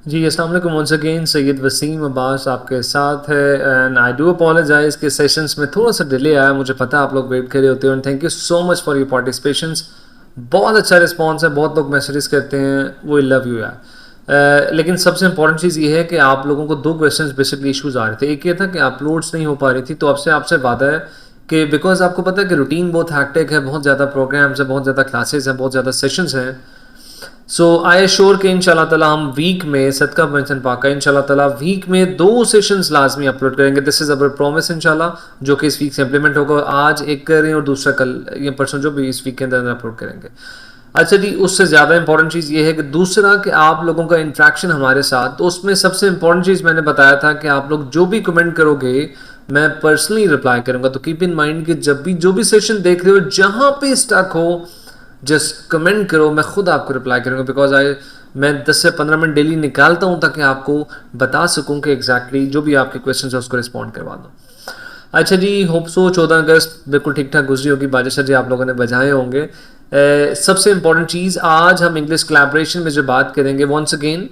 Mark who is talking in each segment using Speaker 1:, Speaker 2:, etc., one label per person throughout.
Speaker 1: जी, अस्सलाम वालेकुम once again Syed Wasim Abbas आपके साथ है एंड आई डू अपोलोजाइज़ कि सेशंस में थोड़ा-सा डिले आया, मुझे पता है आप लोग वेट कर रहे होते हो and thank you so much for your participations. बहुत अच्छा रिस्पॉन्स है, बहुत लोग मैसेजेस करते हैं, वी लव यू यार। लेकिन सबसे इंपॉर्टेंट चीज़ ये है कि आप लोगों को 2 क्वेश्चंस बेसिकली इश्यूज़ आ रहे थे। एक ये था कि अपलोड्स नहीं हो पा रही थी, तो आपसे आपसे वादा है कि बिकॉज़ आपको पता है कि रूटीन बहुत हैक्टिक है, बहुत ज़्यादा प्रोग्राम्स हैं, बहुत ज़्यादा क्लासेस हैं, बहुत ज़्यादा सेशंस हैं। सो आई एश्योर कि इंशाल्लाह ताला हम वीक में सदका मेंशन पाका इंशाल्लाह ताला वीक में 2 सेशंस लाजमी अपलोड करेंगे। दिस इज़ अवर प्रॉमिस इंशाल्लाह, जो कि इस वीक से इम्प्लीमेंट होगा। आज एक कर रहे हैं और दूसरा कल या परसों जो भी इस वीक के अंदर अपलोड करेंगे। अच्छा जी, उससे ज़्यादा इंपॉर्टेंट चीज़ ये है कि दूसरा कि आप लोगों का इंट्रैक्शन हमारे साथ, तो उसमें सबसे इंपॉर्टेंट चीज़ मैंने बताया था कि आप लोग जो भी कमेंट करोगे मैं पर्सनली रिप्लाई करूँगा। तो कीप इन माइंड कि जब भी जो भी सेशन देख रहे हो, जहाँ पे स्टक हो जस्ट कमेंट करो, मैं खुद आपको रिप्लाई करूँगा। बिकॉज मैं 10 से 15 मिनट डेली निकालता हूँ ताकि आपको बता सकूँ कि एग्जैक्टली जो भी आपके क्वेश्चन है उसको रिस्पॉन्ड करवा दूँ। अच्छा जी, होप सो 14 अगस्त बिल्कुल ठीक ठाक गुजरी होगी, बाजिशा जी आप लोगों ने बजाए होंगे। सबसे इंपॉर्टेंट चीज़ आज हम इंग्लिश कोलैबोरेशन में जो बात करेंगे, वंस अगेन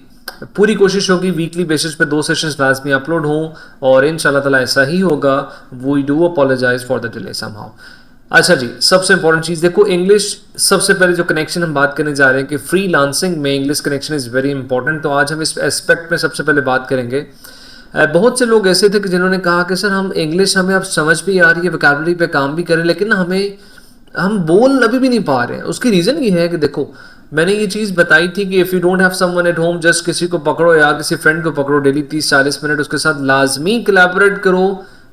Speaker 1: पूरी कोशिश होगी वीकली बेसिस पे 2 सेशंस लाजमी अपलोड हों और इंशाल्लाह ताला ऐसा ही होगा। We do apologise for the delay somehow. अच्छा जी, सबसे इंपॉर्टेंट चीज़ देखो, इंग्लिश सबसे पहले जो कनेक्शन हम बात करने जा रहे हैं कि फ्री लांसिंग में English connection is very important. तो आज हम इस एस्पेक्ट में सबसे पहले बात करेंगे। बहुत से लोग ऐसे थे कि जिन्होंने कहा कि सर हम इंग्लिश हमें अब समझ भी आ रही है, वोकैबुलरी पे काम भी करें, लेकिन हमें हम बोल अभी भी नहीं पा रहे हैं। उसकी रीज़न ये है कि देखो, मैंने ये चीज़ बताई थी कि if you don't have someone at home, just किसी को पकड़ो यार, किसी फ्रेंड को पकड़ो, डेली 30-40 मिनट उसके साथ लाजमी कोलैबोरेट करो।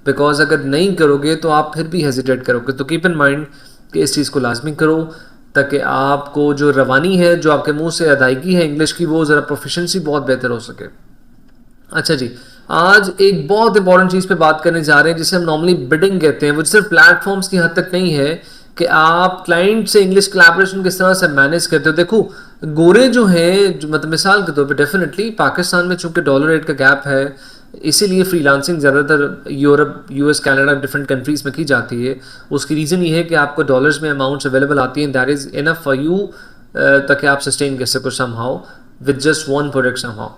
Speaker 1: बिकॉज अगर नहीं करोगे तो आप फिर भी हेजिटेट करोगे। तो कीप इन माइंड कि इस चीज़ को लाजमी करो ताकि आपको जो रवानी है, जो आपके मुंह से अदायगी है इंग्लिश की, वो ज़रा प्रोफिशेंसी बहुत बेहतर हो सके। अच्छा जी, आज एक बहुत इंपॉर्टेंट चीज़ पे बात करने जा रहे हैं जिसे हम नॉर्मली बिडिंग कहते हैं। वो सिर्फ प्लेटफॉर्म्स की हद तक नहीं है कि आप क्लाइंट से इंग्लिश कोलैबोरेशन किस तरह से मैनेज करते हो। देखो, गोरे जो हैं, जो मतलब मिसाल के तौर पे डेफिनेटली पाकिस्तान में चूंकि डॉलर रेट का गैप है, इसीलिए फ्रीलांसिंग ज़्यादातर Europe, US, Canada, different countries में की जाती है। उसकी रीज़न ये है कि आपको डॉलर्स में अमाउंट्स अवेलेबल आती हैं, that is enough for you ताकि आप सस्टेन कर सको somehow with just one product somehow.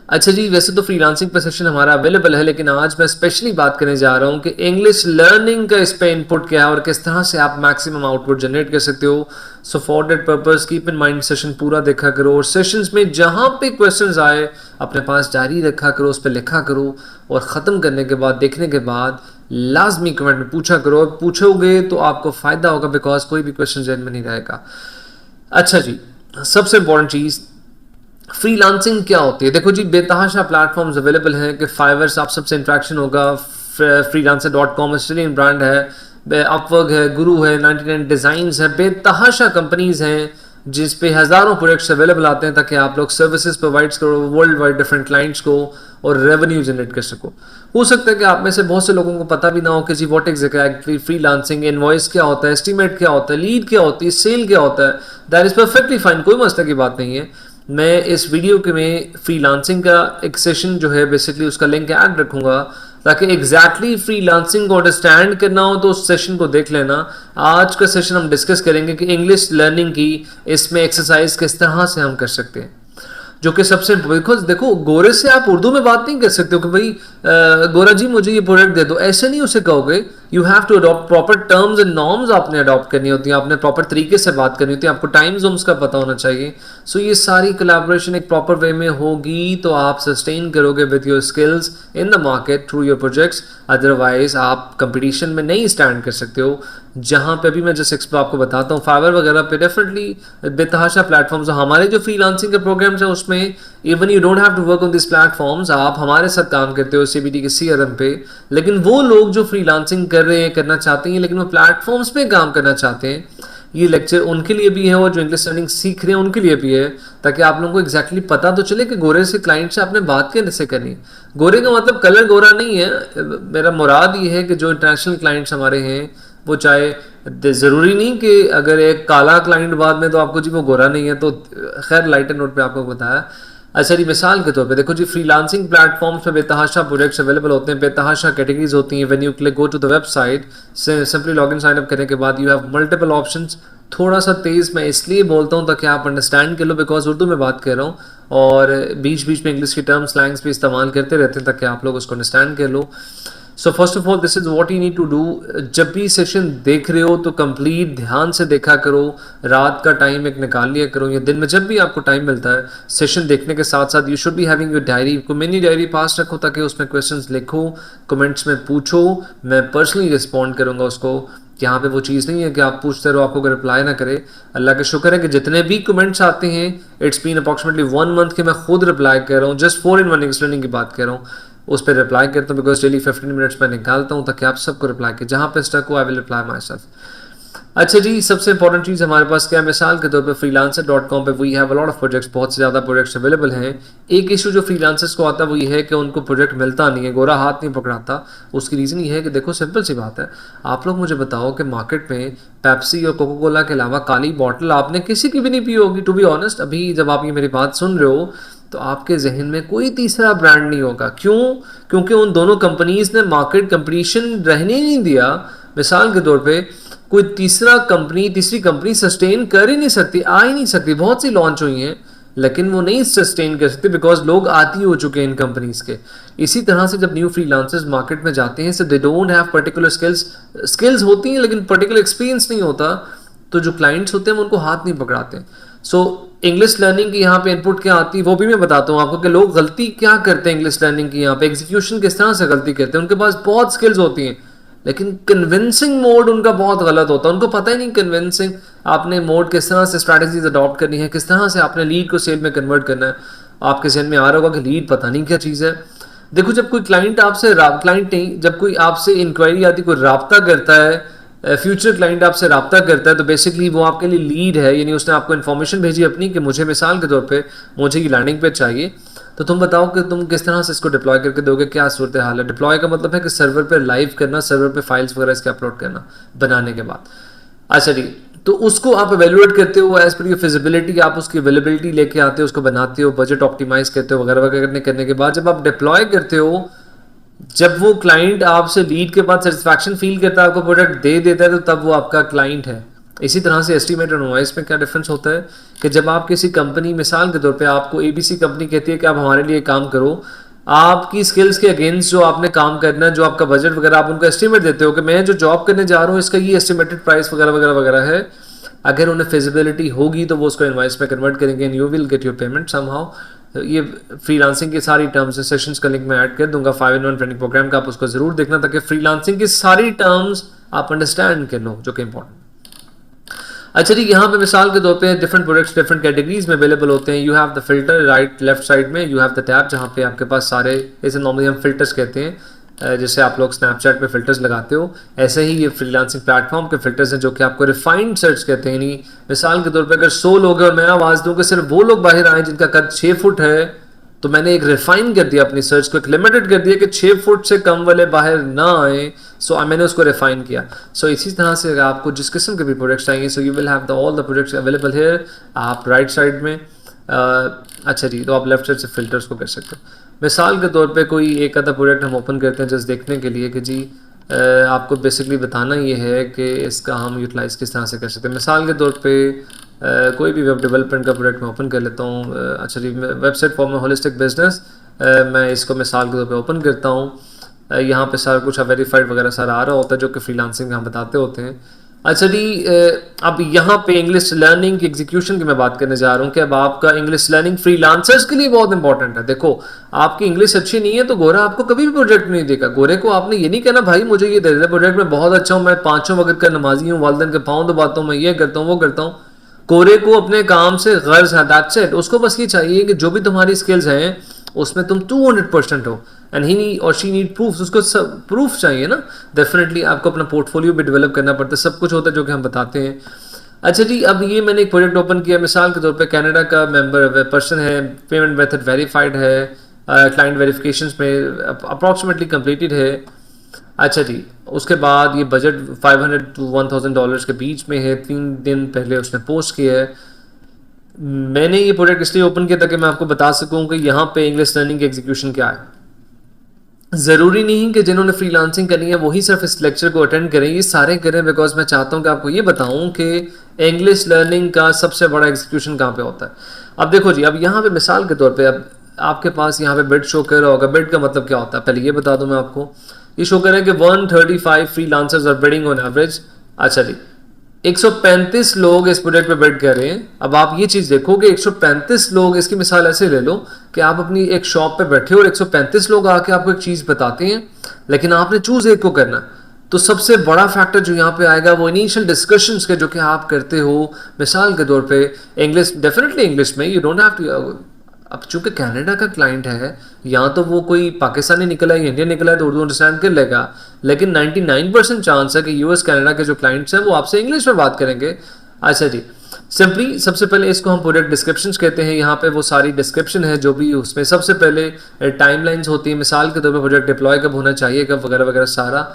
Speaker 1: अच्छा जी, वैसे तो फ्रीलांसिंग पे सेशन हमारा अवेलेबल है, लेकिन आज मैं स्पेशली बात करने जा रहा हूँ कि इंग्लिश लर्निंग का इस पे इनपुट क्या है और किस तरह से आप मैक्सिमम आउटपुट जनरेट कर सकते हो। So for that purpose keep in mind session पूरा देखा करो और सेशंस में जहाँ पे क्वेश्चंस आए अपने पास डायरी रखा करो, उस पर लिखा करो और ख़त्म करने के बाद, देखने के बाद लाजमी कमेंट में पूछा करो। पूछोगे तो आपको फ़ायदा होगा बिकॉज कोई भी क्वेश्चन जहन में नहीं रहेगा। अच्छा जी, सबसे इंपॉर्टेंट चीज़ फ्रीलांसिंग क्या होती है। देखो जी, बेतहाशा प्लेटफॉर्म्स अवेलेबल हैं कि फाइवर आप सबसे इंट्रैक्शन होगा, freelancer.com ऑस्ट्रेलियन ब्रांड है, अपवर्क है, गुरु है, 99 डिज़ाइंस है, बेतहाशा कंपनीज़ हैं जिस पे हज़ारों प्रोडक्ट्स अवेलेबल आते हैं ताकि आप लोग सर्विसेज प्रोवाइड करो वर्ल्ड वाइड डिफरेंट क्लाइंट्स को और रेवेन्यू जनरेट कर सको। हो सकता है कि आप में से बहुत से लोगों को पता भी ना हो कि जी व्हाट एग्जैक्टली फ्रीलांसिंग, इनवॉइस क्या होता है, एस्टीमेट क्या होता है, लीड क्या होती है, सेल क्या होता है। दैट इज़ परफेक्टली फाइन, कोई मसले की बात नहीं है। मैं इस वीडियो के में फ्रीलांसिंग का एक सेशन जो है बेसिकली उसका लिंक ऐड रखूँगा ताकि एग्जैक्टली फ्रीलांसिंग को अंडरस्टैंड करना हो तो उस सेशन को देख लेना। आज का सेशन हम डिस्कस करेंगे कि इंग्लिश लर्निंग की इसमें एक्सरसाइज किस तरह से हम कर सकते हैं, जो कि सबसे देखो, गोरे से आप उर्दू में बात नहीं कर सकते हो कि भाई गोरा जी मुझे ये प्रोडक्ट दे दो, ऐसे नहीं उसे कहोगे। You have to adopt proper terms and norms, आपने अडॉप्ट करनी होती है, आपने प्रॉपर तरीके से बात करनी होती है, आपको टाइम जोन्स का पता होना चाहिए। सो ये सारी कोलैबोरेशन एक प्रॉपर वे में होगी तो आप सस्टेन करोगे with your skills in the market through your projects. Otherwise आप कंपटीशन में नहीं स्टैंड कर सकते हो। जहाँ पे अभी मैं जस्ट आपको बताता हूँ, फाइवर वगैरह पे डेफिनेटली बेतहाशा प्लेटफॉर्म्स, हमारे जो फ्रीलांसिंग के प्रोग्राम्स हैं उसमें even you don't have to work on this platforms, आप हमारे साथ काम करते हो सीबीडी के सीआरएम पे। लेकिन वो लोग जो फ्रीलांसिंग कर रहे हैं, करना चाहते हैं, लेकिन वो प्लेटफॉर्म्स पे काम करना चाहते हैं, ये लेक्चर उनके लिए भी है और जो इंग्लिश लर्निंग सीख रहे हैं उनके लिए भी है, ताकि आप लोगों को एग्जैक्टली पता तो चले कि गोरे से क्लाइंट से आपने बात कैसे करनी है। गोरे का मतलब कलर गोरा नहीं है, मेरा मुराद ये है कि जो इंटरनेशनल क्लाइंट्स हमारे हैं वो चाहे ज़रूरी नहीं कि अगर एक काला क्लाइंट बाद में तो आपको जी वो गोरा नहीं है। तो खैर लाइटर नोट पे आपको बताया। अच्छा जी, मिसाल के तौर पे देखो जी, फ्रीलांसिंग प्लेटफॉर्म्स पे बेतहाशा प्रोजेक्ट्स अवेलेबल होते हैं, बेतहाशा कैटेगरीज होती हैं। When you click go to the website, simply login sign up करने के बाद यू हैव मल्टीपल ऑप्शंस। थोड़ा सा तेज़ मैं इसलिए बोलता हूँ ताकि आप अंडरस्टैंड कर लो, बिकॉज उर्दू में बात कर रहा हूँ और बीच बीच में इंग्लिश की टर्म स्लैंग्स भी इस्तेमाल करते रहते हैं ताकि आप लोग उसको अंडरस्टैंड कर लो. So first of all this is what you need to do. जब भी सेशन देख रहे हो तो कंप्लीट ध्यान से देखा करो. रात का टाइम एक निकाल लिया करो या दिन में जब भी आपको टाइम मिलता है सेशन देखने के साथ साथ you should be having your diary. को मिनी डायरी पास रखो ताकि उसमें क्वेश्चंस लिखो, कमेंट्स में पूछो, मैं पर्सनली रिस्पॉन्ड करूँगा उसको. यहाँ पे वो चीज़ नहीं है कि आप पूछते रहो आपको रिप्लाई ना करे. अल्लाह का शुक्र है कि जितने भी कमेंट्स आते हैं इट्स बीन अप्रॉक्सिमेटली 1 मंथ के मैं खुद रिप्लाई कर रहा हूँ. जस्ट 4-in-1 इंग्लिश लर्निंग की बात कर रहा हूँ, उस पर रिप्लाई करता हूँ बिकॉज डेली 15 मिनट्स में निकालता हूँ ताकि आप सबको रिप्लाई करें. जहाँ पे स्टक हो I will reply my self. अच्छा जी, सबसे इंपॉर्टेंट चीज़ हमारे पास क्या है, मिसाल के तौर पे freelancer.com पे we have a lot of projects, बहुत से ज़्यादा प्रोजेक्ट्स अवेलेबल हैं. एक इशू जो फ्रीलांसर्स को आता है वो ये है कि उनको प्रोजेक्ट मिलता नहीं है, गोरा हाथ नहीं पकड़ाता. उसकी रीज़न ये है कि देखो सिंपल सी बात है, आप लोग मुझे बताओ कि मार्केट में पेप्सी और कोका कोला के अलावा काली बॉटल आपने किसी की भी नहीं पी होगी. टू बी ऑनेस्ट, अभी जब आप ये मेरी बात सुन रहे हो तो आपके जहन में कोई तीसरा ब्रांड नहीं होगा. क्यों? क्योंकि उन दोनों कंपनीज ने मार्केट कंपटीशन रहने नहीं दिया. मिसाल के तौर पे कोई तीसरी कंपनी सस्टेन कर ही नहीं सकती, आ ही नहीं सकती. बहुत सी लॉन्च हुई हैं लेकिन वो नहीं सस्टेन कर सकते बिकॉज लोग आती हो चुके हैं इन कंपनीज के. इसी तरह से जब न्यू फ्रीलांसर्स मार्केट में जाते हैं so they don't have particular skills होती हैं लेकिन पर्टिकुलर एक्सपीरियंस नहीं होता, तो जो क्लाइंट्स होते हैं वो उनको हाथ नहीं पकड़ाते. सो इंग्लिश लर्निंग की यहाँ पे इनपुट क्या आती है वो भी मैं बताता हूँ आपको कि लोग गलती क्या करते हैं इंग्लिश लर्निंग की. यहाँ पे एग्जीक्यूशन किस तरह से गलती करते हैं. उनके पास बहुत स्किल्स होती हैं लेकिन कन्विंसिंग मोड उनका बहुत गलत होता है. उनको पता ही नहीं कन्विंसिंग आपने मोड किस तरह से स्ट्रैटेजीज अडॉप्ट करनी है, किस तरह से आपने लीड को सेल में कन्वर्ट करना है. आपके जहन में आ रहा होगा कि लीड पता नहीं क्या चीज़ है. देखो जब कोई क्लाइंट नहीं, जब कोई आपसे इंक्वायरी आती, कोई राब्ता करता है, फ्यूचर क्लाइंट आपसे रब्ता करता है तो बेसिकली वो आपके लिए लीड है. यानी उसने आपको इन्फॉर्मेशन भेजी अपनी कि मुझे मिसाल के तौर पे मुझे ये लैंडिंग पेज चाहिए, तो तुम बताओ कि तुम किस तरह से इसको डिप्लॉय करके दोगे, क्या सूरत हाल है. डिप्लॉय का मतलब है कि सर्वर पे लाइव करना, सर्वर पे फाइल्स वगैरह इसके अपलोड करना बनाने के बाद. अच्छा जी, तो उसको आप एवेल्युएट करते हो एज पर योर फिजिबिलिटी, आप उसकी अवेलेबिलिटी लेके आते हो, उसको बनाते हो, बजट ऑप्टिमाइज करते हो वगैरह वगैरह करने के बाद जब आप डिप्लॉय करते हो, जब वो क्लाइंट आपसे लीड के बाद सेटिस्फैक्शन फील करता है, आपको प्रोडक्ट दे देता है, तो तब वो आपका क्लाइंट है. इसी तरह से एस्टीमेट और नॉइस में क्या डिफरेंस होता है कि जब आप किसी कंपनी, मिसाल के तौर पे आपको ABC कंपनी कहती है कि आप हमारे लिए काम करो, आपकी स्किल्स के अगेंस्ट जो आपने काम करना है, जो आपका बजट वगैरह, आप उनको एस्टीमेट देते हो कि मैं जो जॉब करने जा रहा हूँ इसका ये एस्टिमेटेड प्राइस वगैरह वगैरह वगैरह है. अगर उन्हें फिजिबिलिटी होगी तो वो उसको इनवॉइस में कन्वर्ट करेंगे and you will get your payment somehow. ये फ्रीलांसिंग की सारी टर्म्स है, सेशंस का लिंक मैं ऐड कर दूंगा 5-in-1 ट्रेनिंग प्रोग्राम का, आप उसको जरूर देखना ताकि फ्रीलांसिंग की सारी टर्म्स आप अंडरस्टैंड कर लो, जो कि इंपॉर्टेंट. अच्छा जी, यहाँ पे मिसाल के तौर पे डिफरेंट प्रोडक्ट्स डिफरेंट कैटेगरीज में अवेलेबल होते हैं. You have the filter right left side में, यू हैव द टैब जहाँ पे आपके पास सारे, इसे नॉर्मली हम फिल्टर्स कहते हैं, जैसे आप लोग स्नैपचैट पे फिल्टर्स लगाते हो, ऐसे ही ये फ्रीलांसिंग प्लेटफॉर्म के फिल्टर्स हैं जो कि आपको रिफाइंड सर्च कहते हैं. यानी मिसाल के तौर पे अगर 100 लोग हैं और मैं आवाज़ दूँ कि सिर्फ वो लोग बाहर आए जिनका कद 6 फुट है, तो मैंने एक रिफाइन कर दिया अपनी सर्च को, एक लिमिटेड कर दिया कि 6 फुट से कम वाले बाहर ना आए. सो मैंने उसको रिफाइन किया. सो इसी तरह से अगर आपको जिस किस्म के भी प्रोडक्ट्स चाहिए, so you will have the all the products available here. आप राइट साइड में अच्छा जी, तो आप लेफ्ट साइड से फिल्टर्स को कर सकते हो. मिसाल के तौर पे कोई एक आधा प्रोडक्ट हम ओपन करते हैं जस्ट देखने के लिए कि जी आपको बेसिकली बताना ये है कि इसका हम यूटिलाइज़ किस तरह से कर सकते हैं. मिसाल के तौर पे कोई भी वेब डेवलपमेंट का प्रोडक्ट मैं ओपन कर लेता हूँ. अच्छा जी, website for my holistic business, मैं इसको मिसाल के तौर पे ओपन करता हूँ. यहाँ पे सारा कुछ वेरीफाइड वगैरह सारा आ रहा होता है जो कि फ्रीलांसिंग हम बताते होते हैं. अच्छा जी, अब यहाँ पे इंग्लिश लर्निंग की एग्जीक्यूशन की मैं बात करने जा रहा हूँ कि अब आपका इंग्लिश लर्निंग फ्रीलांसर्स के लिए बहुत इंपॉर्टेंट है. देखो आपकी इंग्लिश अच्छी नहीं है तो गोरा आपको कभी भी प्रोजेक्ट नहीं देगा. गोरे को आपने ये नहीं कहना भाई मुझे ये दे दे प्रोजेक्ट, मैं बहुत अच्छा हूँ, मैं 5 वक्त का नमाजी हूँ, वालदैन के पाँव दबाता हूँ, मैं ये करता हूँ वो करता हूँ. गोरे को अपने काम से गर्ज है, दैट्स इट. उसको बस ये चाहिए कि जो भी तुम्हारी स्किल्स हैं उसमें तुम 200% हो एंड ही और शी नीड प्रूफ. उसको सब प्रूफ चाहिए ना. डेफिनेटली आपको अपना पोर्टफोलियो भी डेवलप करना पड़ता है, सब कुछ होता है जो कि हम बताते हैं. अच्छा जी, अब ये मैंने एक प्रोजेक्ट ओपन किया, मिसाल के तौर पे कनाडा का मेंबर पर्सन है, पेमेंट मेथड वेरीफाइड है, क्लाइंट वेरिफिकेशन में अप्रॉक्सीमेटली कंप्लीटेड है. अच्छा जी, उसके बाद ये बजट $500 to $1,000 के बीच में है. 3 दिन पहले उसने पोस्ट किया है. मैंने ये प्रोजेक्ट इसलिए ओपन किया ताकि मैं आपको बता सकूं कि यहाँ पे इंग्लिश लर्निंग की एग्जीक्यूशन क्या है. ज़रूरी नहीं कि जिन्होंने फ्रीलांसिंग करनी है वही सिर्फ इस लेक्चर को अटेंड करें, ये सारे करें, बिकॉज मैं चाहता हूँ कि आपको ये बताऊँ कि इंग्लिश लर्निंग का सबसे बड़ा एग्जीक्यूशन कहाँ पे होता है। अब देखो जी, अब यहाँ पे मिसाल के तौर पे अब आपके पास यहाँ पे बिड शो कर रहा होगा। बिड का मतलब क्या होता है, पहले ये बता दूँ मैं आपको। ये शो कर रहा है कि 135 freelancers are bidding on average. अच्छा जी, 135 लोग इस प्रोजेक्ट पे बिड कर रहे हैं। अब आप ये चीज़ देखो कि 135 लोग, इसकी मिसाल ऐसे ले लो कि आप अपनी एक शॉप पे बैठे हो और 135 लोग आके आपको एक चीज़ बताते हैं, लेकिन आपने चूज एक को करना। तो सबसे बड़ा फैक्टर जो यहाँ पे आएगा वो इनिशियल डिस्कशंस के जो कि आप करते हो। मिसाल के तौर पे इंग्लिश, डेफिनेटली इंग्लिश में, यू डोंट हैव टू। अब चूंकि कनाडा का क्लाइंट है, या तो वो कोई पाकिस्तानी निकला है, इंडियन निकला है, तो उर्दू अंडरस्टैंड कर लेगा, लेकिन 99% चांस है कि यूएस कनाडा के जो क्लाइंट्स हैं वो आपसे इंग्लिश में बात करेंगे। अच्छा जी, सिंपली सबसे पहले इसको हम प्रोजेक्ट डिस्क्रिप्शंस कहते हैं। यहाँ पे वो सारी डिस्क्रिप्शन है जो भी उसमें सबसे पहले टाइमलाइंस होती है, मिसाल के तौर पे प्रोजेक्ट डिप्लॉय कब होना चाहिए, कब, वगैरह वगैरह, सारा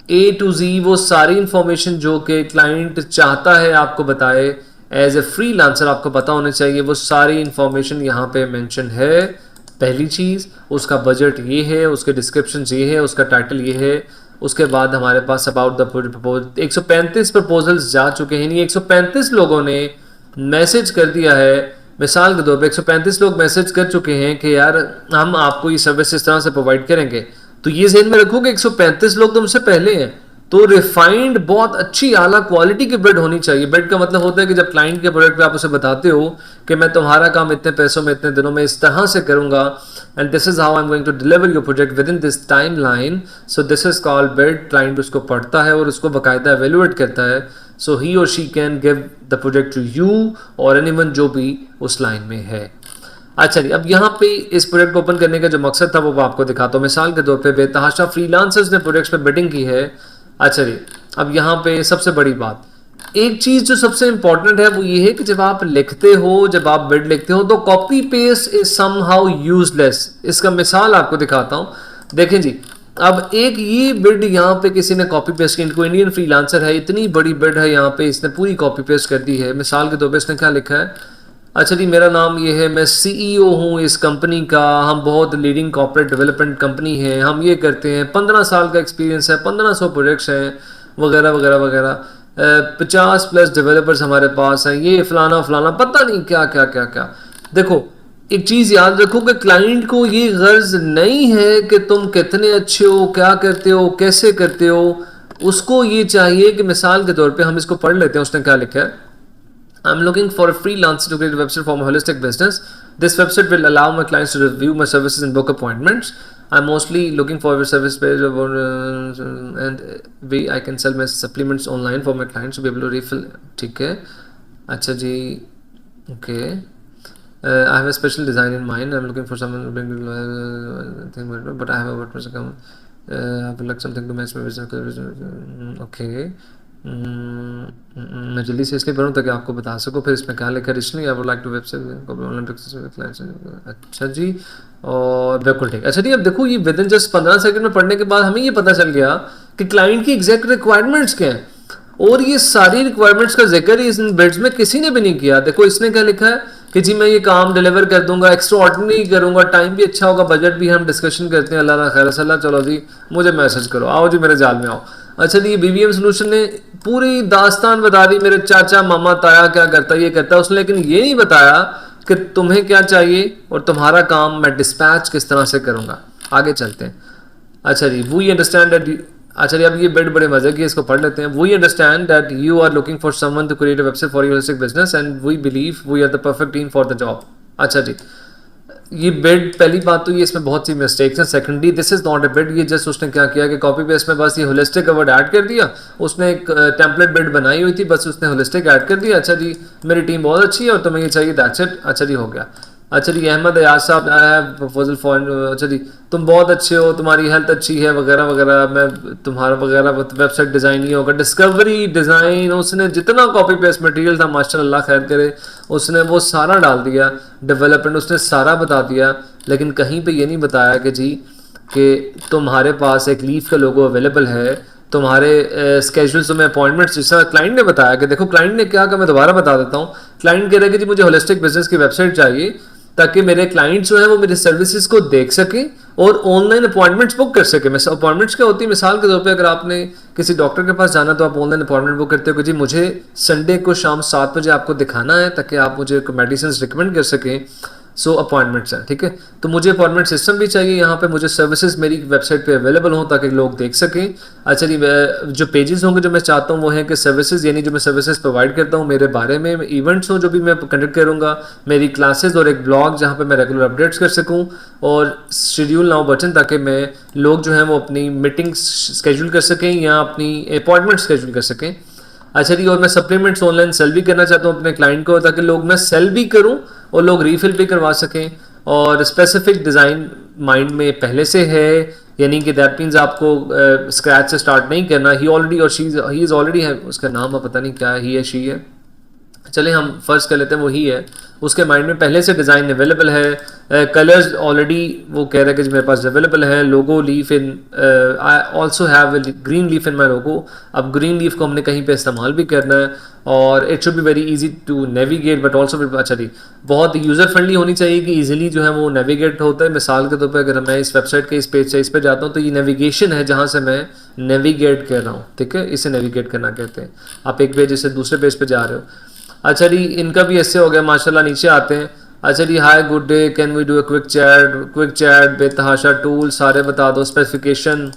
Speaker 1: A to Z वो सारी इंफॉर्मेशन जो कि क्लाइंट चाहता है आपको बताए एज ए फ्रीलांसर, आपको पता होना चाहिए, वो सारी इंफॉर्मेशन यहाँ पे मेंशन है। पहली चीज़, उसका बजट ये है, उसके डिस्क्रिप्शन ये है, उसका टाइटल ये है। उसके बाद हमारे पास अबाउट द प्रपोजल 135 प्रपोजल्स जा चुके हैं, यानी 135 लोगों ने मैसेज कर दिया है। मिसाल के तौर पे 135 लोग मैसेज कर चुके हैं कि यार हम आपको ये सर्विस इस तरह से प्रोवाइड करेंगे। तो ये ज़हन में रखो कि 135 लोग तुमसे पहले हैं, तो रिफाइंड, बहुत अच्छी आला क्वालिटी की बिड होनी चाहिए। बिड का मतलब होता है कि जब क्लाइंट के प्रोडक्ट पे आप उसे बताते हो कि मैं तुम्हारा काम इतने पैसों में, इतने दिनों में इस तरह से करूंगा, and this is how I am going to deliver your project within this timeline, so this is called bid. Client उसको पढ़ता है और उसको बाकायदा एवेल्युएट करता है, सो ही और she can give the project to you और एनीवन जो भी उस लाइन में है। अच्छा जी, अब यहाँ पे इस प्रोजेक्ट को ओपन करने का जो मकसद था वो आपको दिखाता हूँ। मिसाल के तौर पे बेतहाशा फ्रीलांसर्स ने प्रोजेक्ट्स पे बिडिंग की है। अच्छा जी, अब यहाँ पे सबसे बड़ी बात, एक चीज़ जो सबसे इंपॉर्टेंट है वो ये है कि जब आप लिखते हो, जब आप बिड लिखते हो, तो copy paste is somehow useless. इसका मिसाल आपको दिखाता हूँ, देखें जी। अब एक ये बिड यहाँ पे किसी ने कॉपी पेस्ट की, इनको इंडियन फ्रीलांसर है, इतनी बड़ी बिड है, यहाँ पे इसने पूरी कॉपी पेस्ट कर दी है। मिसाल के तौर पे इसने क्या लिखा है, अच्छा जी, मेरा नाम ये है, मैं सीईओ हूँ इस कंपनी का, हम बहुत लीडिंग कॉर्पोरेट डेवलपमेंट कंपनी है, हम ये करते हैं, 15 साल का एक्सपीरियंस है, 1500 प्रोजेक्ट्स हैं, वगैरह वगैरह वगैरह, 50+ डेवलपर्स हमारे पास हैं, ये फलाना फलाना, पता नहीं क्या क्या क्या क्या। देखो, एक चीज़ याद रखो कि क्लाइंट को ये गर्ज नहीं है कि तुम कितने अच्छे हो, क्या करते हो, कैसे करते हो। उसको ये चाहिए कि मिसाल के तौर पे हम इसको पढ़ लेते हैं, उसने क्या लिखा है, I'm looking for a freelancer to create a website for my holistic business. This website will allow my clients to review my services and book appointments. I'm mostly looking for a service page and way I can sell my supplements online for my clients to be able to refill. ठीक है, अच्छा जी, okay. I have a special design in mind. I'm looking for someone to bring thing, but I have a WordPress account. I would like something to match my business. Okay. मैं जल्दी से इसलिए पढ़ूँ ताकि आपको बता सकूँ। फिर इसमें क्या लिखा, rationally I would like to website online. अच्छा जी, और बिल्कुल ठीक। अच्छा जी, अब देखो ये विद इन जस्ट 15 सेकंड में पढ़ने के बाद हमें ये पता चल गया कि क्लाइंट की एग्जैक्ट रिक्वायरमेंट्स क्या हैं, और ये सारी रिक्वायरमेंट्स का जिक्र इन बिड्स में किसी ने भी नहीं किया। देखो इसने क्या लिखा है कि जी मैं ये काम डिलीवर कर दूंगा, एक्स्ट्रा ऑर्डिनरी करूंगा, टाइम भी अच्छा होगा, बजट भी हम डिस्कशन करते हैं, अल्लाह खैर सल्ला, चलो जी मुझे मैसेज करो, आओ जी मेरे जाल में आओ। अच्छा जी, बीवीएम सोल्यूशन ने पूरी दास्तान बता दी, मेरे चाचा मामा ताया क्या करता है, ये करता है उसने, लेकिन ये नहीं बताया कि तुम्हें क्या चाहिए और तुम्हारा काम मैं डिस्पैच किस तरह से करूँगा। आगे चलते हैं। अच्छा जी, वी अंडरस्टैंड दैट, अच्छा जी, अब ये बिड बड़े मजे की, इसको पढ़ लेते हैं। We understand that you are looking for someone to create a website for your holistic business and we believe we are the perfect team for the job. अच्छा जी, ये बिड, पहली बात तो ये इसमें बहुत सी मिस्टेक्स हैं। Secondly, this is not a bid, ये जस्ट उसने क्या किया कि कॉपी पेस्ट में बस ये होलिस्टिक का वर्ड ऐड कर दिया। उसने एक टेम्पलेट बिड बनाई हुई थी, बस उसने होलिस्टिक ऐड कर दिया। अच्छा जी, मेरी टीम बहुत अच्छी है और तुम्हें ये चाहिए, दैट्स इट। अच्छा जी, हो गया। अच्छा जी, अहमद अयाज साहब, आई हैव प्रपोजल फॉर, अच्छा जी तुम बहुत अच्छे हो, तुम्हारी हेल्थ अच्छी है, वगैरह वगैरह, मैं तुम्हारा वगैरह वेबसाइट डिज़ाइन ही होगा, डिस्कवरी डिज़ाइन, उसने जितना कॉपी पेस्ट मटेरियल था माशाल्लाह खैर करे, उसने वो सारा डाल दिया। डेवलपमेंट उसने सारा बता दिया, लेकिन कहीं पे ये नहीं बताया कि जी कि तुम्हारे पास एक लीव का लोगो अवेलेबल है, तुम्हारे स्केड्यूल्स में अपॉइंटमेंट्स, जिस तरह क्लाइंट ने बताया कि देखो क्लाइंट ने क्या कहा, मैं दोबारा बता देता हूँ। क्लाइंट कह रहे कि जी मुझे होलिस्टिक बिजनेस की वेबसाइट चाहिए ताकि मेरे क्लाइंट जो है वो मेरे सर्विसेज को देख सकें और ऑनलाइन अपॉइंटमेंट्स बुक कर सके। मैं अपॉइंटमेंट्स क्या होती है, मिसाल के तौर पे अगर आपने किसी डॉक्टर के पास जाना तो आप ऑनलाइन अपॉइंटमेंट बुक करते हो कि जी मुझे संडे को शाम 7 बजे आपको दिखाना है ताकि आप मुझे मेडिसिन रिकमेंड कर सकें। सो अपॉइंटमेंट्स हैं, ठीक है। तो मुझे अपॉइंटमेंट सिस्टम भी चाहिए, यहाँ पे मुझे सर्विसेज मेरी वेबसाइट पे अवेलेबल हों ताकि लोग देख सकें। अच्छा जी, जो पेजेस होंगे जो मैं चाहता हूँ वो है कि सर्विसेज, यानी जो मैं सर्विसेज प्रोवाइड करता हूँ मेरे बारे में, इवेंट्स हो जो भी मैं कंडक्ट करूँगा, मेरी क्लासेस और एक ब्लॉग जहाँ पे मैं रेगुलर अपडेट्स कर सकूँ, और शेड्यूल नाउ बटन ताकि मैं लोग जो हैं वो अपनी मीटिंग स्केड्यूल कर सकें या अपनी अपॉइंटमेंट स्केड्यूल कर सकें। अच्छा जी, और मैं सप्लीमेंट्स ऑनलाइन सेल भी करना चाहता हूँ अपने क्लाइंट को ताकि लोग मैं सेल भी करूँ और लोग रीफिल भी करवा सकें। और स्पेसिफिक डिज़ाइन माइंड में पहले से है, यानी कि दैट मीन्स आपको स्क्रैच से स्टार्ट नहीं करना। ही ऑलरेडी और ही इज़ ऑलरेडी है, उसका नाम है पता नहीं क्या है, ही है शी है, चले हम फर्ज कर लेते हैं वो ही है। उसके माइंड में पहले से डिज़ाइन अवेलेबल है, कलर्स ऑलरेडी वो कह रहा है कि मेरे पास अवेलेबल है। Logo leaf in, I also have green leaf in my logo. अब ग्रीन लीफ को हमने कहीं पे इस्तेमाल भी करना है और it should be very easy to navigate but also, अच्छा जी, बहुत यूज़र फ्रेंडली होनी चाहिए कि ईजिली जो है वो नेविगेट होता है। मिसाल के तौर पर अगर मैं इस वेबसाइट के इस पेज से इस पर जाता हूँ तो ये नेविगेशन है जहाँ से मैं नेविगेट कर रहा हूँ, ठीक है, इसे नेविगेट करना कहते हैं। आप एक पेज से दूसरे पेज पर जा रहे हो। अच्छा जी, इनका भी ऐसे हो गया माशाल्लाह, नीचे आते हैं। अच्छा जी, hi good day, can we do a quick chat, बेतहाशा टूल सारे बता दो, specification,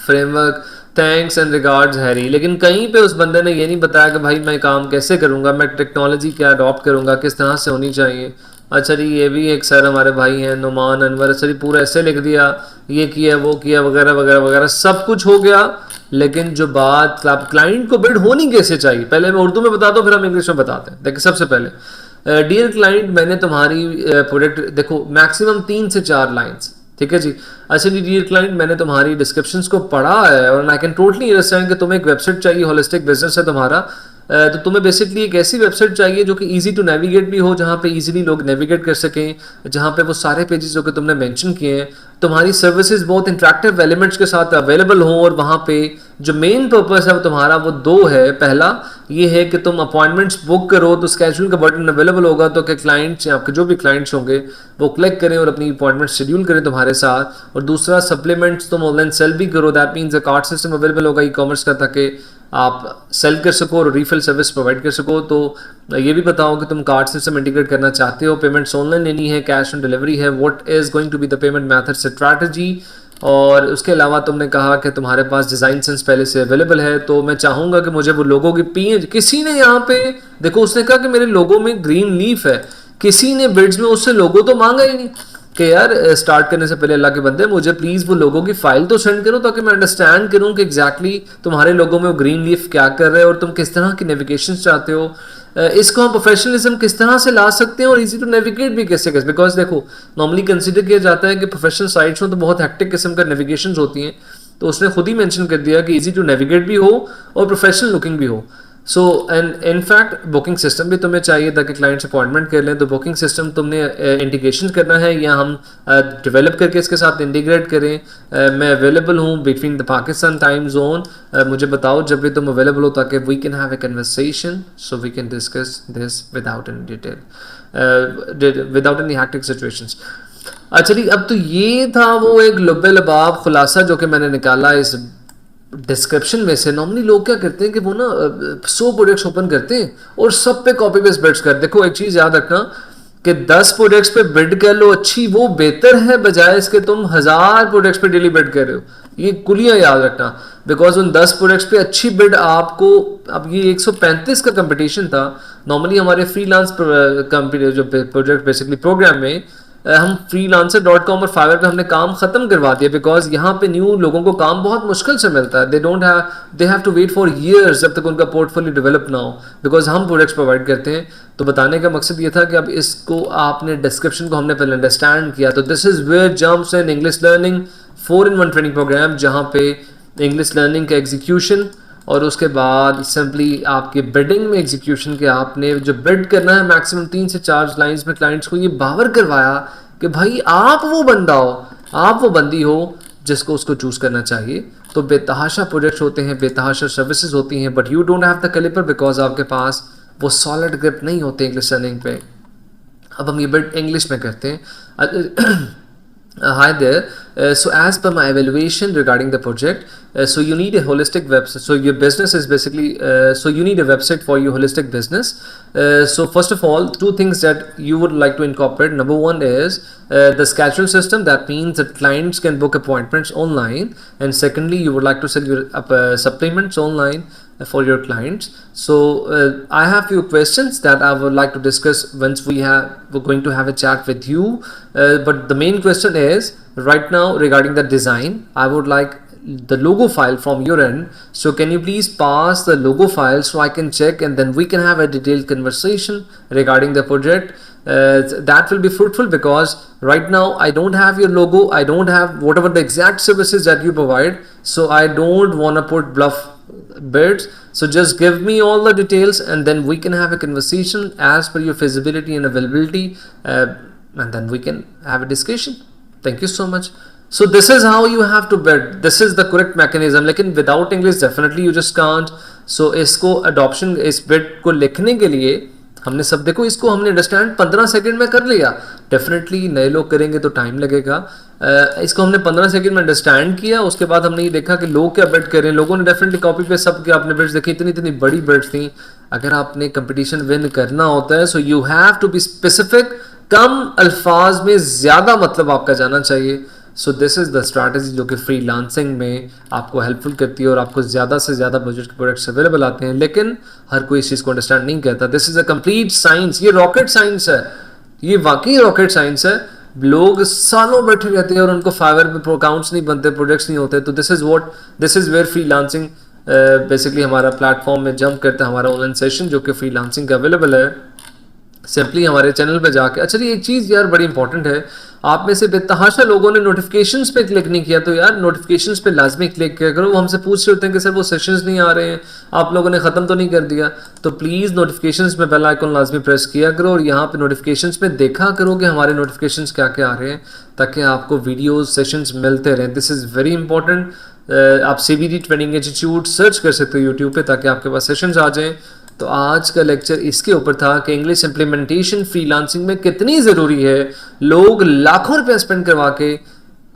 Speaker 1: framework, thanks and regards Harry. लेकिन कहीं पे उस बंदे ने ये नहीं बताया कि भाई मैं काम कैसे करूँगा, मैं टेक्नोलॉजी क्या अडॉप्ट करूँगा, किस तरह से होनी चाहिए। अच्छा जी, ये भी एक सर हमारे भाई हैं नुमान अनवर, अच्छा जी पूरा ऐसे लिख दिया, ये किया वो किया वगैरह वगैरह वगैरह, सब कुछ हो गया। लेकिन जो बात क्लाइंट को बिल्ड होनी कैसे चाहिए, पहले मैं उर्दू में बताता हूँ फिर हम इंग्लिश में बताते हैं। देखिए सबसे पहले, डियर क्लाइंट, मैंने तुम्हारी प्रोडक्ट, देखो मैक्सिमम 3 से 4 लाइंस, ठीक है जी। अच्छा जी, डियर क्लाइंट, मैंने तुम्हारी डिस्क्रिप्शंस को पढ़ा है और आई कैन टोटली अंडरस्टैंड कि तुम्हें एक वेबसाइट चाहिए, होलिस्टिक बिजनेस है तुम्हारा, तो तुम्हें बेसिकली एक ऐसी वेबसाइट चाहिए जो कि इजी टू नेविगेट भी हो, जहाँ पे इजीली लोग नेविगेट कर सकें, जहाँ पे वो सारे पेजेस जो कि तुमने मेंशन किए हैं, तुम्हारी सर्विसेज बहुत इंटरेक्टिव एलिमेंट्स के साथ अवेलेबल हों। और वहाँ पे जो मेन पर्पस है वो तुम्हारा वो 2 है। पहला ये है कि तुम अपॉइंटमेंट्स बुक करो तो स्केड्यूल का बटन अवेलेबल होगा तो कि क्लाइंट्स, आपके जो भी क्लाइंट्स होंगे वो क्लिक करें और अपनी अपॉइंटमेंट शेड्यूल करें तुम्हारे साथ। और दूसरा, सप्लीमेंट्स तुम ऑनलाइन सेल भी करो, that means card system available होगा ई कॉमर्स का ताकि आप सेल कर सको और रीफिल सर्विस प्रोवाइड कर सको। तो ये भी बताओ कि तुम कार्ड सिस्टम इंटीग्रेट करना चाहते हो, पेमेंट्स ऑनलाइन लेनी है, कैश ऑन डिलीवरी है, what is going to be the payment method strategy. और उसके अलावा तुमने कहा कि तुम्हारे पास डिज़ाइन सेंस पहले से अवेलेबल है, तो मैं चाहूँगा कि मुझे वो लोगों की पी, किसी ने यहाँ पे देखो उसने कहा कि मेरे लोगों में ग्रीन लीफ है, किसी ने बिड्स में उससे लोगो तो मांगा ही नहीं कि यार स्टार्ट करने से पहले अल्लाह के बंदे मुझे प्लीज़ वो लोगों की फाइल तो सेंड करो ताकि मैं अंडरस्टैंड करूँ कि एग्जैक्टली तुम्हारे लोगों में वो ग्रीन लीफ क्या कर रहे हैं और तुम किस तरह की नेविगेशन चाहते हो। इसको हम प्रोफेशनलिज्म किस तरह से ला सकते हैं और इजी टू नेविगेट भी कैसे कैसे, बिकॉज देखो नॉर्मली कंसिडर किया जाता है कि प्रोफेशनल साइट्स हो तो बहुत हेक्टिक किस्म का नेविगेशन होती हैं, तो उसने खुद ही मेंशन कर दिया कि इजी टू नेविगेट भी हो और प्रोफेशनल लुकिंग भी हो। So and in fact booking system भी तुम्हें चाहिए ताकि क्लाइंट्स अपॉइंटमेंट कर लें, तो बुकिंग सिस्टम तुमने इंटीग्रेशन करना है या हम डेवलप करके इसके साथ इंटीग्रेट करें। मैं अवेलेबल हूँ between the Pakistan time zone, मुझे बताओ जब भी तुम अवेलेबल हो ताकि we can have a conversation, so we can discuss this without any detail, without any hectic situations. अच्छा जी, अब तो ये था वो एक लुब्बे लबाब खुलासा जो कि मैंने निकाला इस डिस्क्रिप्शन में से। नॉर्मली लोग क्या करते हैं कि वो ना 100 प्रोडक्ट्स ओपन करते हैं और सब पे कॉपी पेस्ट बिड्स कर। देखो एक चीज़ याद रखना कि 10 प्रोडक्ट्स पे बिड कर लो अच्छी, वो बेहतर है बजाय इसके तुम 1000 प्रोडक्ट्स पे डेली बिड कर रहे हो। ये कुलियाँ याद रखना, बिकॉज उन 10 प्रोडक्ट्स पे अच्छी बिड आपको, अब ये 135 का कंपटीशन था। नॉर्मली हमारे फ्रीलांस जो प्रोजेक्ट बेसिकली प्रोग्राम में हम freelancer.com और फाइवर पे हमने काम ख़त्म करवा दिया, बिकॉज यहाँ पे न्यू लोगों को काम बहुत मुश्किल से मिलता है। They have to wait for years जब तक उनका पोर्टफोलियो डेवलप ना हो, बिकॉज हम प्रोडक्ट्स प्रोवाइड करते हैं। तो बताने का मकसद ये था कि अब इसको आपने डिस्क्रिप्शन को हमने पहले अंडरस्टैंड किया। तो this is where jumps in English learning 4-in-1 training program, जहाँ पे इंग्लिश लर्निंग का एग्जीक्यूशन और उसके बाद सिंपली आपके बिडिंग में एग्जीक्यूशन के आपने जो बिड करना है मैक्सिमम 3 से 4 लाइंस में क्लाइंट्स को ये बावर करवाया कि भाई आप वो बंदा हो, आप वो बंदी हो जिसको उसको चूज़ करना चाहिए। तो बेतहाशा प्रोजेक्ट्स होते हैं, बेतहाशा सर्विसेज होती हैं, but you don't have the calibre because आपके पास वो सॉलिड ग्रिप नहीं होते इंग्लिश लर्निंग पे। अब हम ये बिड इंग्लिश में करते हैं। Hi there. So as per my evaluation regarding the project, so you need a holistic website. So your business is basically, so you need a website for your holistic business. So first of all, two things that you would like to incorporate. Number one is the schedule system. That means that clients can book appointments online. And secondly, you would like to sell your supplements online for your clients. So I have few questions that I would like to discuss once we're going to have a chat with you. But the main question is right now regarding the design. I would like the logo file from your end. So can you please pass the logo file so I can check, and then we can have a detailed conversation regarding the project. That will be fruitful because right now I don't have your logo. I don't have whatever the exact services that you provide. So I don't want to put bluff bids. So just give me all the details, and then we can have a conversation as per your feasibility and availability, and then we can have a discussion. Thank you so much. So this is how you have to bid. This is the correct mechanism. लेकिन without English definitely you just can't. So इसको adoption इस bid को लिखने के लिए हमने सब, देखो इसको हमने अंडरस्टैंड 15 सेकंड में कर लिया. डेफिनेटली नए लोग करेंगे तो टाइम लगेगा. इसको हमने 15 सेकंड में अंडरस्टैंड किया. उसके बाद हमने ये देखा कि लोग क्या बिड कर रहे हैं. लोगों ने डेफिनेटली कॉपी पे सब के आपने बिड्स देखी, इतनी इतनी बड़ी बिड्स थी. अगर आपने कंपटीशन विन करना होता है, so you have to be specific. कम अल्फाज में ज़्यादा मतलब आपका जाना चाहिए. So this is the strategy जो कि फ्रीलांसिंग में आपको हेल्पफुल करती है और आपको ज़्यादा से ज़्यादा बजट के प्रोडक्ट्स अवेलेबल आते हैं. लेकिन हर कोई इस चीज़ को अंडरस्टैंड नहीं करता. This is a complete science. ये रॉकेट साइंस है. ये वाकई रॉकेट साइंस है. लोग सालों बैठे रहते हैं और उनको फाइवर में अकाउंट्स नहीं बनते, प्रोजेक्ट्स नहीं होते. तो this is where freelancing basically हमारा प्लेटफॉर्म में जंप करता है. हमारा ऑनलाइन सेशन जो कि फ्रीलांसिंग का अवेलेबल है, सिंपली हमारे चैनल पे जाके. अच्छा जी, एक चीज़ यार बड़ी इंपॉर्टेंट है. आप में से बेतहाशा लोगों ने नोटिफिकेशंस पे क्लिक नहीं किया, तो यार नोटिफिकेशंस पे लाजमी क्लिक किया करो. वो हमसे पूछ रहे होते हैं कि सर वो सेशंस नहीं आ रहे हैं, आप लोगों ने ख़त्म तो नहीं कर दिया. तो प्लीज़ नोटिफिकेशंस में बेल आइकन लाजमी प्रेस किया करो और यहाँ पे नोटिफिकेशंस में देखा करो कि हमारे नोटिफिकेशंस क्या क्या आ रहे हैं, ताकि आपको वीडियोज़ सेशंस मिलते रहें. This is very important. आप CBD ट्रेनिंग इंस्टीट्यूट सर्च कर सकते हो यूट्यूब पे, ताकि आपके पास सेशंस आ जाएँ. तो आज का लेक्चर इसके ऊपर था कि इंग्लिश इम्प्लीमेंटेशन फ्रीलांसिंग में कितनी ज़रूरी है. लोग लाखों रुपए स्पेंड करवा के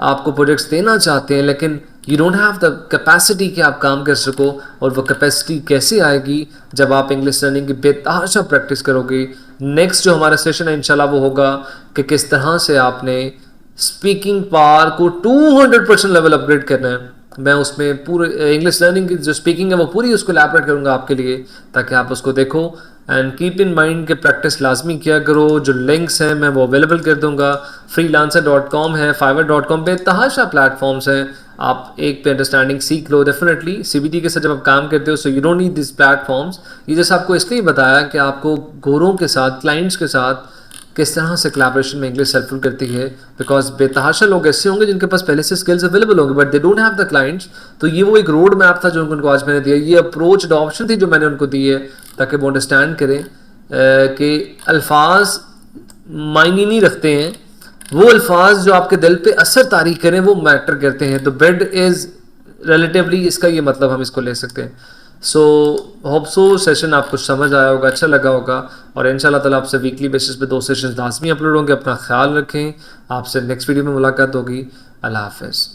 Speaker 1: आपको प्रोजेक्ट्स देना चाहते हैं, लेकिन you don't have the capacity कि आप काम कर सको. और वो कैपेसिटी कैसे आएगी? जब आप इंग्लिश लर्निंग की बेतहाशा प्रैक्टिस करोगे. नेक्स्ट जो हमारा सेशन है इंशाल्लाह वो होगा कि किस तरह से आपने स्पीकिंग पावर को 200% लेवल अपग्रेड करना है. मैं उसमें पूरे इंग्लिश लर्निंग की जो स्पीकिंग है वो पूरी उसको एलैबोरेट करूँगा आपके लिए, ताकि आप उसको देखो. एंड कीप इन माइंड के प्रैक्टिस लाजमी किया करो. जो लिंक्स हैं मैं वो अवेलेबल कर दूंगा. freelancer.com है, fiverr.com पे तहाशा प्लेटफॉर्म्स हैं. आप एक पे अंडरस्टैंडिंग सीख लो. डेफिनेटली CBD के साथ जब आप काम करते हो, so you don't need this platforms. ये जैसे आपको इसलिए बताया कि आपको गोरों के साथ, क्लाइंट्स के साथ किस तरह से कोलैबोरेशन में इंग्लिश हेल्पफुल करती है. बिकॉज बेतहाशा लोग ऐसे होंगे जिनके पास पहले से स्किल्स अवेलेबल होंगे, but they don't have the clients. तो ये वो एक रोड मैप था जो उनको आज मैंने दिया. ये अप्रोच अडॉप्शन थी जो मैंने उनको दी है, ताकि वो अंडरस्टैंड करें कि अल्फाज मायने नहीं रखते हैं. वो अल्फाज जो आपके दिल पे असर तारीख करें वो मैटर करते हैं. तो बिड इज़ रिलेटिवली, इसका ये मतलब हम इसको ले सकते हैं. सो होप सो सेशन आपको समझ आया होगा, अच्छा लगा होगा. और इंशाल्लाह ताला आपसे वीकली बेसिस पे 2 सेशंस लाजमी अपलोड होंगे. अपना ख्याल रखें. आपसे नेक्स्ट वीडियो में मुलाकात होगी. अल्लाह हाफ़िज़.